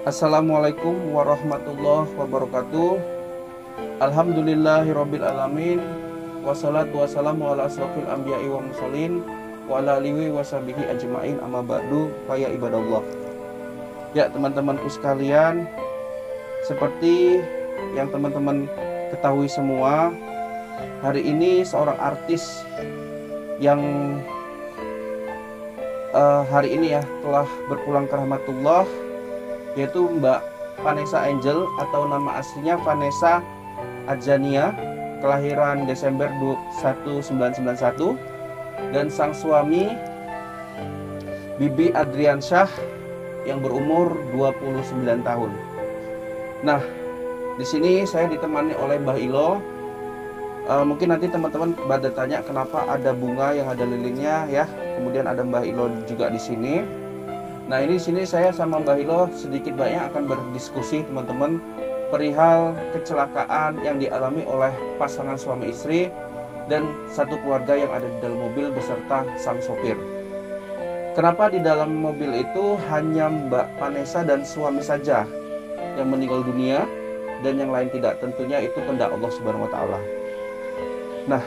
Assalamualaikum warahmatullahi wabarakatuh. Alhamdulillahirabbil alamin. Wassalatu wassalamu ala asrofil anbiya'i wa mursalin wa ala alihi washabihi ajmain, amma ba'du, fa ya ibadallah. Ya teman-temanku sekalian, seperti yang teman-teman ketahui semua, hari ini seorang artis yang hari ini ya telah berpulang ke rahmatullah, yaitu Mbak Vanessa Angel atau nama aslinya Vanessa Adjania, kelahiran Desember 1991, dan sang suami Bibi Adriansyah yang berumur 29 tahun. Nah, di sini saya ditemani oleh Mbah Ilo. Mungkin nanti teman-teman pada tanya kenapa ada bunga yang ada lilinnya ya. Kemudian ada Mbah Ilo juga di sini. Nah, ini di sini saya sama Mbah Ilo sedikit banyak akan berdiskusi teman-teman perihal kecelakaan yang dialami oleh pasangan suami istri dan satu keluarga yang ada di dalam mobil beserta sang sopir. Kenapa di dalam mobil itu hanya Mbak Vanessa dan suami saja yang meninggal dunia dan yang lain tidak? Tentunya itu kehendak Allah Subhanahu wa taala. Nah,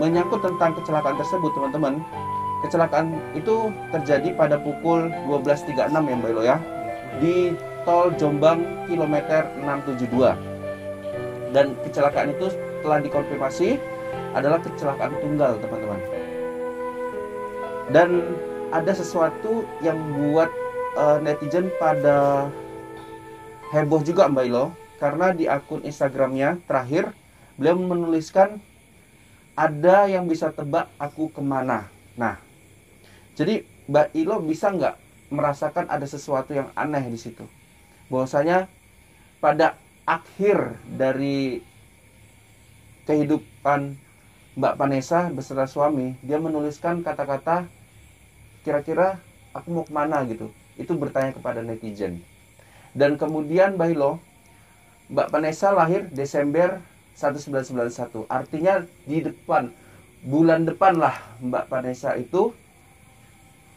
menyangkut tentang kecelakaan tersebut teman-teman, kecelakaan itu terjadi pada pukul 12.36 ya Mbak Ilo ya, di tol Jombang kilometer 672. Dan kecelakaan itu telah dikonfirmasi adalah kecelakaan tunggal teman-teman. Dan ada sesuatu yang buat netizen pada heboh juga Mbak Ilo, karena di akun Instagramnya terakhir beliau menuliskan ada yang bisa tebak aku kemana. Nah, jadi Mbak Ilo bisa nggak merasakan ada sesuatu yang aneh di situ? Bahwasanya pada akhir dari kehidupan Mbak Vanessa beserta suami, dia menuliskan kata-kata kira-kira aku mau kemana gitu. Itu bertanya kepada netizen. Dan kemudian Mbak Ilo, Mbak Vanessa lahir Desember 1991. Artinya di bulan depan lah Mbak Vanessa itu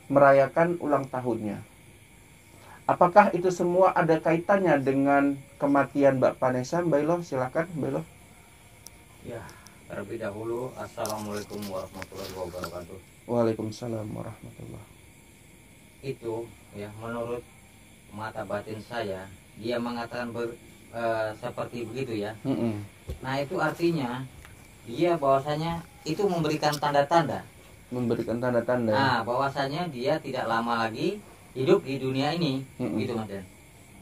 merayakan ulang tahunnya. Apakah itu semua ada kaitannya dengan kematian Mbak Vanessa? Mbak Ilo, silakan Mbak Ilo. Ya, terlebih dahulu Assalamualaikum warahmatullahi wabarakatuh. Waalaikumsalam warahmatullahi. Itu ya menurut mata batin saya, dia mengatakan seperti begitu ya. Nah, itu artinya dia bahwasanya itu memberikan tanda-tanda. Memberikan tanda-tanda. Nah, bahwasanya dia tidak lama lagi hidup di dunia ini, gitu Mas Den.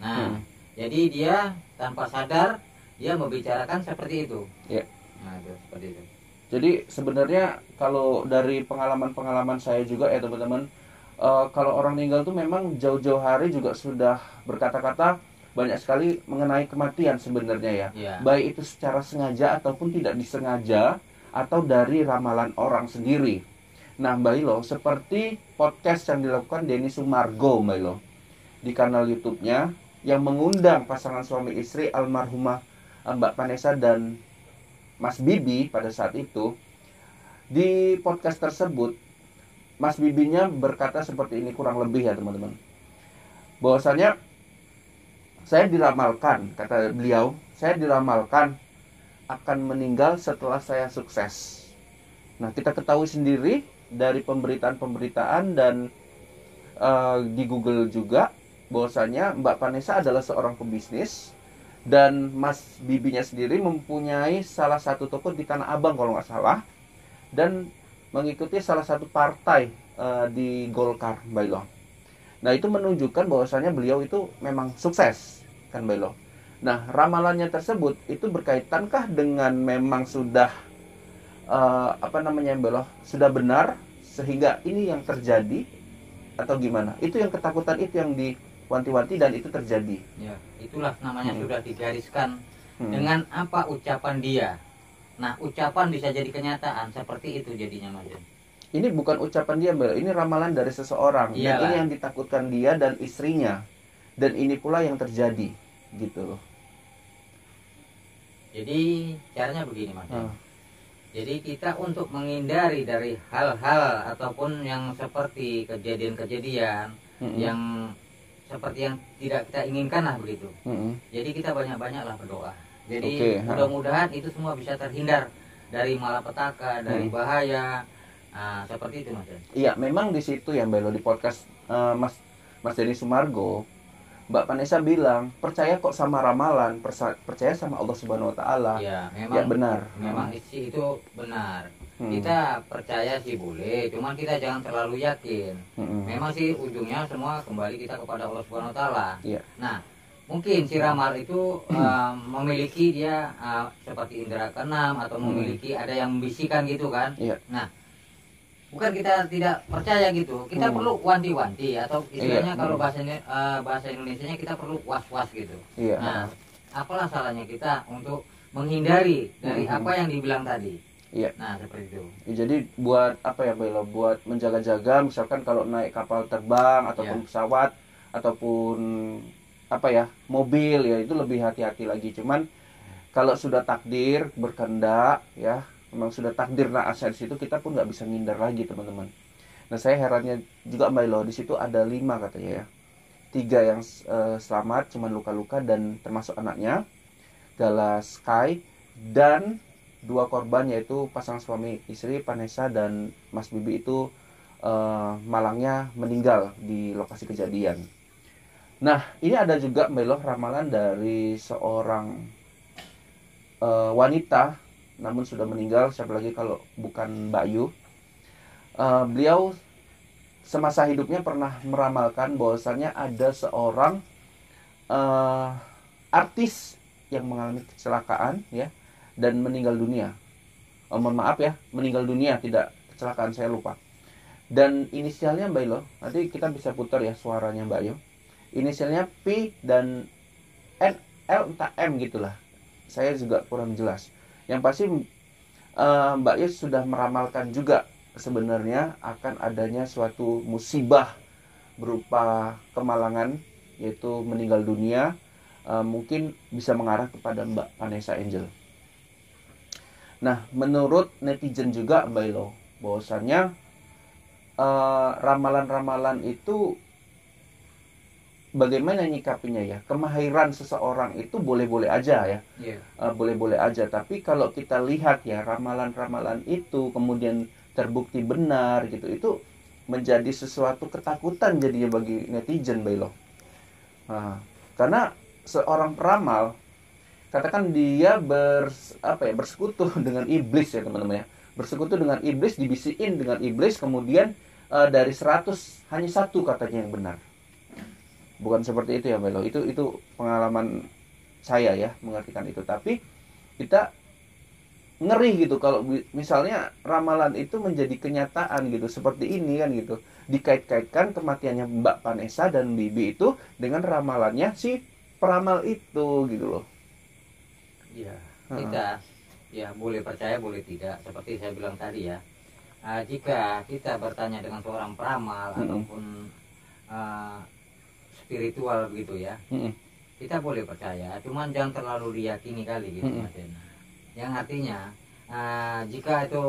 Nah, jadi dia tanpa sadar dia membicarakan seperti itu. Ya. Nah, itu seperti itu. Jadi sebenarnya kalau dari pengalaman-pengalaman saya juga ya teman-teman, kalau orang meninggal tuh memang jauh-jauh hari juga sudah berkata-kata banyak sekali mengenai kematian sebenarnya ya. Ya. Baik itu secara sengaja ataupun tidak disengaja atau dari ramalan orang sendiri. Nah Mbak Ilo, seperti podcast yang dilakukan Denny Sumargo Mbak Ilo di kanal YouTube-nya yang mengundang pasangan suami istri almarhumah Mbak Vanessa dan Mas Bibi pada saat itu. Di podcast tersebut Mas Bibinya berkata seperti ini kurang lebih ya teman-teman, bahwasanya saya diramalkan, kata beliau, saya diramalkan akan meninggal setelah saya sukses. Nah, kita ketahui sendiri dari pemberitaan-pemberitaan dan di Google juga bahwasanya Mbak Vanessa adalah seorang pebisnis dan Mas Bibinya sendiri mempunyai salah satu toko di Tanah Abang kalau nggak salah, dan mengikuti salah satu partai di Golkar Mbak Ilo. Nah, itu menunjukkan bahwasanya beliau itu memang sukses kan Mbak Ilo. Nah, ramalannya tersebut itu berkaitankah dengan memang sudah Mbak Ilo, sudah benar sehingga ini yang terjadi atau gimana? Itu yang ketakutan itu yang diwanti-wanti dan itu terjadi. Ya, itulah namanya sudah digariskan dengan apa ucapan dia. Nah, ucapan bisa jadi kenyataan seperti itu jadinya Mas. Ini bukan ucapan dia Mbak, ini ramalan dari seseorang. Iyalah. Dan ini yang ditakutkan dia dan istrinya. Dan ini pula yang terjadi gitu loh. Jadi caranya begini Mas. Jadi kita untuk menghindari dari hal-hal ataupun yang seperti kejadian-kejadian yang seperti yang tidak kita inginkan lah begitu. Jadi kita banyak-banyaklah berdoa. Jadi mudah-mudahan itu semua bisa terhindar dari malapetaka, dari bahaya. Nah, seperti itu Mas. Iya, memang di situ ya Mbak Elo, di podcast Mas Denny Sumargo, Mbak Vanessa bilang percaya kok sama ramalan, percaya sama Allah Subhanahu Wa Taala. Ya, memang. Ya benar. Memang itu benar. Kita percaya sih boleh, cuman kita jangan terlalu yakin. Memang sih ujungnya semua kembali kita kepada Allah Subhanahu Wa Taala. Ya. Nah, mungkin si ramal itu memiliki dia seperti indera keenam atau memiliki ada yang membisikkan gitu kan. Ya. Nah, bukan kita tidak percaya gitu, kita perlu wanti-wanti atau istilahnya kalau bahasa Indonesianya kita perlu was-was gitu. Nah, apalah salahnya kita untuk menghindari dari apa yang dibilang tadi. Nah, seperti itu. Jadi buat apa ya Bella, buat menjaga-jaga, misalkan kalau naik kapal terbang ataupun pesawat ataupun apa ya mobil ya, itu lebih hati-hati lagi. Cuman kalau sudah takdir berkehendak ya, memang sudah takdir naasnya di situ, kita pun nggak bisa ngindar lagi teman-teman. Nah saya herannya juga Mbak Elo, di situ ada 5 katanya ya, 3 yang selamat cuman luka-luka dan termasuk anaknya Gala Sky, dan 2 korban yaitu pasangan suami istri Vanessa dan Mas Bibi itu malangnya meninggal di lokasi kejadian. Nah ini ada juga Mbak Elo ramalan dari seorang wanita namun sudah meninggal, siapa lagi kalau bukan Mbak Yu. Beliau semasa hidupnya pernah meramalkan bahwasannya ada seorang artis yang mengalami kecelakaan ya dan meninggal dunia. Mohon maaf ya, meninggal dunia, tidak kecelakaan, saya lupa. Dan inisialnya Mbak Ilo, nanti kita bisa putar ya suaranya Mbak Yu. Inisialnya P dan L entah M gitulah. Saya juga kurang jelas. Yang pasti Mbak Yu sudah meramalkan juga sebenarnya akan adanya suatu musibah berupa kemalangan, yaitu meninggal dunia, mungkin bisa mengarah kepada Mbak Vanessa Angel. Nah, menurut netizen juga Mbak Ilo, bahwasannya ramalan-ramalan itu bagaimana nyikapinya ya. Kemahiran seseorang itu boleh-boleh aja ya, boleh-boleh aja. Tapi kalau kita lihat ya, ramalan-ramalan itu kemudian terbukti benar gitu, itu menjadi sesuatu ketakutan jadinya bagi netizen Mbak Ilo. Nah, karena seorang peramal, katakan dia bersekutu dengan iblis ya teman-teman ya, bersekutu dengan iblis, dibisikin dengan iblis, kemudian dari 100 hanya 1 katanya yang benar. Bukan seperti itu ya Mbak Ilo, itu pengalaman saya ya mengartikan itu. Tapi kita ngeri gitu kalau misalnya ramalan itu menjadi kenyataan gitu, seperti ini kan gitu, dikait-kaitkan kematiannya Mbak Vanessa dan Bibi itu dengan ramalannya si peramal itu gitu loh. Ya, kita ya boleh percaya boleh tidak, seperti saya bilang tadi ya. Jika kita bertanya dengan seorang peramal ataupun spiritual begitu ya, kita boleh percaya, cuman jangan terlalu diyakini kali gitu Mas. Yang artinya jika itu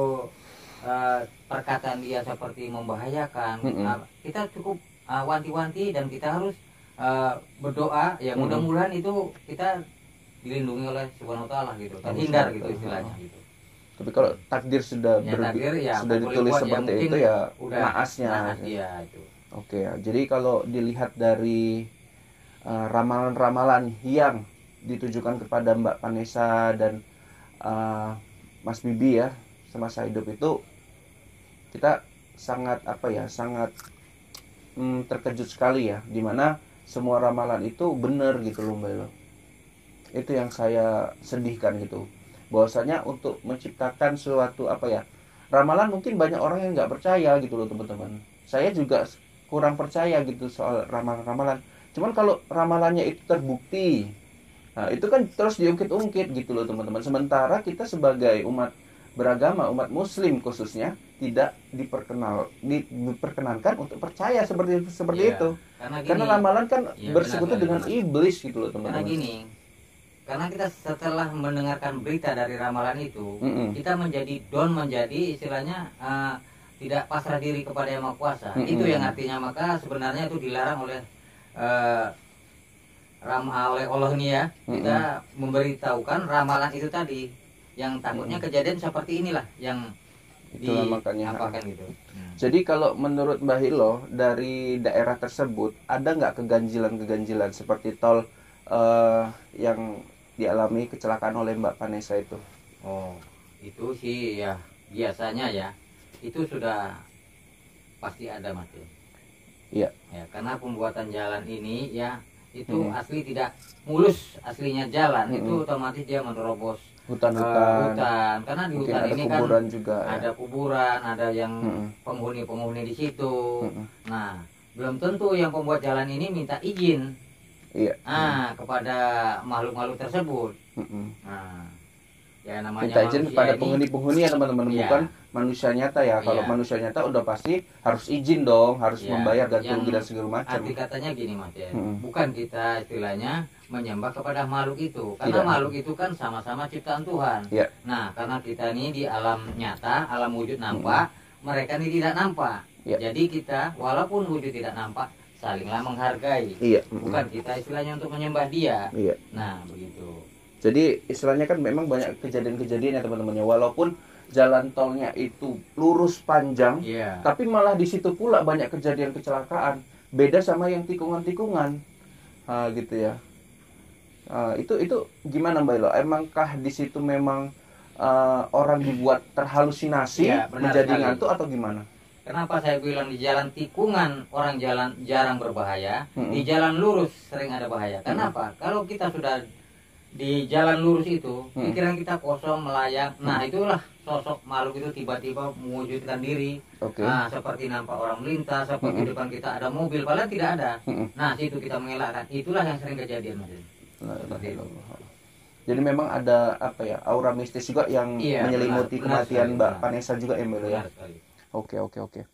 perkataan dia seperti membahayakan, kita cukup wanti-wanti dan kita harus berdoa ya, mudah-mudahan itu kita dilindungi oleh Subhanahu wa Ta'ala gitu, terhindar gitu istilahnya gitu. Tapi kalau takdir sudah sudah ditulis seperti itu ya naasnya. Ya, itu. Oke ya. Jadi kalau dilihat dari ramalan-ramalan yang ditujukan kepada Mbak Vanessa dan Mas Bibi ya semasa hidup itu, kita sangat sangat terkejut sekali ya, dimana semua ramalan itu benar gitu loh Mbak Elo. Itu yang saya sedihkan gitu, bahwasanya untuk menciptakan suatu ramalan, mungkin banyak orang yang nggak percaya gitu loh teman-teman. Saya juga kurang percaya gitu soal ramalan-ramalan. Cuman kalau ramalannya itu terbukti, nah itu kan terus diungkit-ungkit gitu loh teman-teman. Sementara kita sebagai umat beragama, umat muslim khususnya, tidak diperkenankan untuk percaya seperti itu. Karena ramalan kan bersekutu dengan iblis gitu loh teman-teman. Karena kita setelah mendengarkan berita dari ramalan itu, kita menjadi istilahnya tidak pasrah diri kepada Yang Maha Kuasa. Itu yang artinya maka sebenarnya itu dilarang oleh eh, oleh Allah nih ya, kita memberitahukan ramalan itu tadi, yang takutnya kejadian seperti inilah yang itulah makanya apakan gitu. Jadi kalau menurut Mbah Hilo dari daerah tersebut ada nggak keganjilan seperti tol yang dialami kecelakaan oleh Mbak Vanessa itu? Oh, itu sih ya biasanya ya, itu sudah pasti ada Mas. Iya. Ya, karena pembuatan jalan ini ya itu asli tidak mulus, aslinya jalan itu otomatis dia menerobos hutan, karena di hutan ini kan juga, ada kuburan, ada yang penghuni di situ. Nah, belum tentu yang pembuat jalan ini minta izin kepada makhluk-makhluk tersebut. Nah, ya namanya minta izin kepada penghuni ya teman-teman, bukan manusia nyata ya. Kalau manusia nyata udah pasti harus izin dong, harus membayar ganti rugi dan segala macam. Arti katanya gini Mas ya, bukan kita istilahnya menyembah kepada makhluk itu, karena makhluk itu kan sama-sama ciptaan Tuhan. Nah, karena kita ini di alam nyata, alam wujud nampak, mereka ini tidak nampak. Jadi kita walaupun wujud tidak nampak, salinglah menghargai. Bukan kita istilahnya untuk menyembah dia. Nah, begitu. Jadi istilahnya kan memang banyak kejadian-kejadian ya teman-temannya, walaupun jalan tolnya itu lurus panjang, tapi malah di situ pula banyak kejadian kecelakaan. Beda sama yang tikungan-tikungan, gitu ya. Itu gimana Mbak Ilo? Emangkah di situ memang orang dibuat terhalusinasi menjadi ngantuk atau gimana? Kenapa saya bilang di jalan tikungan orang jalan jarang berbahaya, di jalan lurus sering ada bahaya. Kenapa? Kalau kita sudah di jalan lurus itu, pikiran kita kosong, melayang. Nah, itulah sosok makhluk itu tiba-tiba mewujudkan diri. Nah, seperti nampak orang melintas, seperti di depan kita ada mobil, padahal tidak ada. Nah, situ kita mengelakkan. Itulah yang sering kejadian, Mas. Seperti itu. Jadi memang ada aura mistis juga yang menyelimuti kematian Mbak Vanessa juga ya, Mbak ya. Oke.